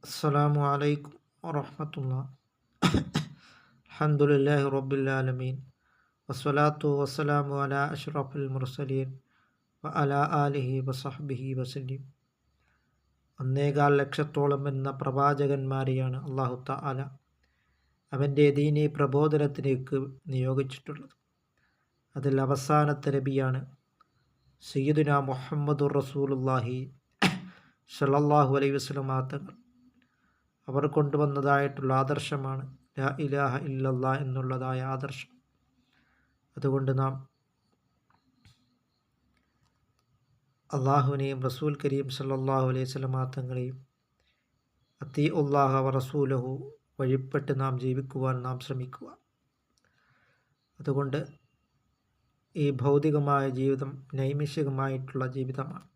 അസ്സലാമു അലൈക്കും വറഹ്മത്തുള്ളാഹി. അൽഹംദുലില്ലാഹി റബ്ബിൽ ആലമീൻ വസ്സലാത്തു വസ്സലാമു അലാ അഷ്റഫിൽ മുർസലീൻ വഅലാ ആലിഹി വസഹ്ബിഹി വസല്ലം. 1.25 ലക്ഷത്തോളം എന്ന പ്രവാചകന്മാരെയാണ് അല്ലാഹു തആല അവൻ്റെ ദീനീ പ്രബോധനത്തിലേക്ക് നിയോഗിച്ചിട്ടുള്ളത്. അതിൽ അവസാനത്തെ നബിയാണ് സയ്യിദുനാ മുഹമ്മദുർ റസൂലുള്ളാഹി സ്വല്ലല്ലാഹു അലൈഹി വസല്ലം തങ്ങൾ. അവർ കൊണ്ടുവന്നതായിട്ടുള്ള ആദർശമാണ് ലാ ഇലാഹ ഇല്ലല്ലാ എന്നുള്ളതായ ആദർശം. അതുകൊണ്ട് നാം അള്ളാഹുവിനെയും റസൂൽ കരീം സല്ലല്ലാഹു അലൈഹി വസല്ലം തങ്ങളെയും അത്തീഉല്ലാഹ വ റസൂലഹു വഴിപ്പെട്ട് നാം ജീവിക്കുവാൻ നാം ശ്രമിക്കുക. അതുകൊണ്ട് ഈ ഭൗതികമായ ജീവിതം നൈമിഷികമായിട്ടുള്ള ജീവിതമാണ്.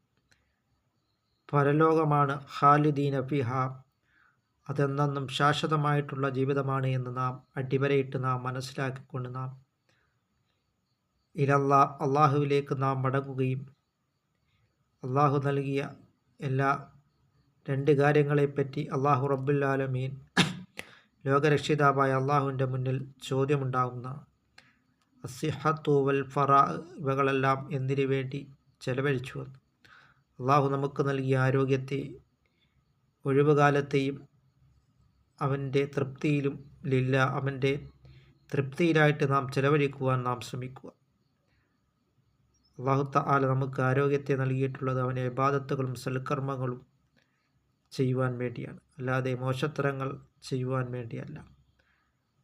പരലോകമാണ് ഖാലിദീന ഫിഹാ, അതെന്നും ശാശ്വതമായിട്ടുള്ള ജീവിതമാണ് എന്ന് നാം അടിവരയിട്ട് നാം മനസ്സിലാക്കിക്കൊണ്ട് നാം അള്ളാഹുവിലേക്ക് നാം മടങ്ങുകയും അള്ളാഹു നൽകിയ എല്ലാ 2 കാര്യങ്ങളെപ്പറ്റി അള്ളാഹു റബ്ബുൽ ആലമീൻ ലോകരക്ഷിതാവായ അള്ളാഹുവിൻ്റെ മുന്നിൽ ചോദ്യമുണ്ടാകുന്നതാണ്. അസ്സിഹത്തു വൽ ഫറാ, ഇവകളെല്ലാം എന്തിനു വേണ്ടി ചെലവഴിച്ചുവെന്ന്. അള്ളാഹു നമുക്ക് നൽകിയ ആരോഗ്യത്തെ ഒഴിവുകാലത്തെയും അവൻ്റെ തൃപ്തിയിലും അവൻ്റെ തൃപ്തിയിലായിട്ട് നാം ചെലവഴിക്കുവാൻ നാം ശ്രമിക്കുക. അല്ലാഹു തആല നമുക്ക് ആരോഗ്യത്തെ നൽകിയിട്ടുള്ളത് അവൻ്റെ ഇബാദത്തുകളും സൽക്കർമ്മങ്ങളും ചെയ്യുവാൻ വേണ്ടിയാണ്, അല്ലാതെ മോശത്തരങ്ങൾ ചെയ്യുവാൻ വേണ്ടിയല്ല.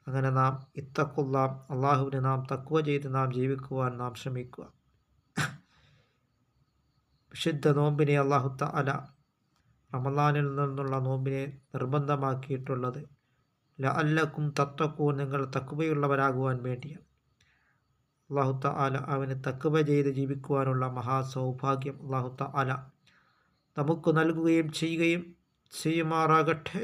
അങ്ങനെ നാം ഇത്തഖുല്ലാ, അള്ളാഹുവിനെ നാം തഖ്വ ചെയ്ത് നാം ജീവിക്കുവാൻ നാം ശ്രമിക്കുക. വിശുദ്ധ നോമ്പിനെ അല്ലാഹു തആല റമളാനിൽ നിന്നുള്ള നോമ്പിനെ നിർബന്ധമാക്കിയിട്ടുള്ളത് ലഅല്ലക്കും തത്തഖൂൻ, നിങ്ങൾ തഖ്വയുള്ളവരാകുവാൻ വേണ്ടിയാണ്. അല്ലാഹു തആല അവന് തഖ്വ ചെയ്ത് ജീവിക്കുവാനുള്ള മഹാസൗഭാഗ്യം അല്ലാഹു തആല നമുക്ക് നൽകുകയും ചെയ്യുമാറാകട്ടെ.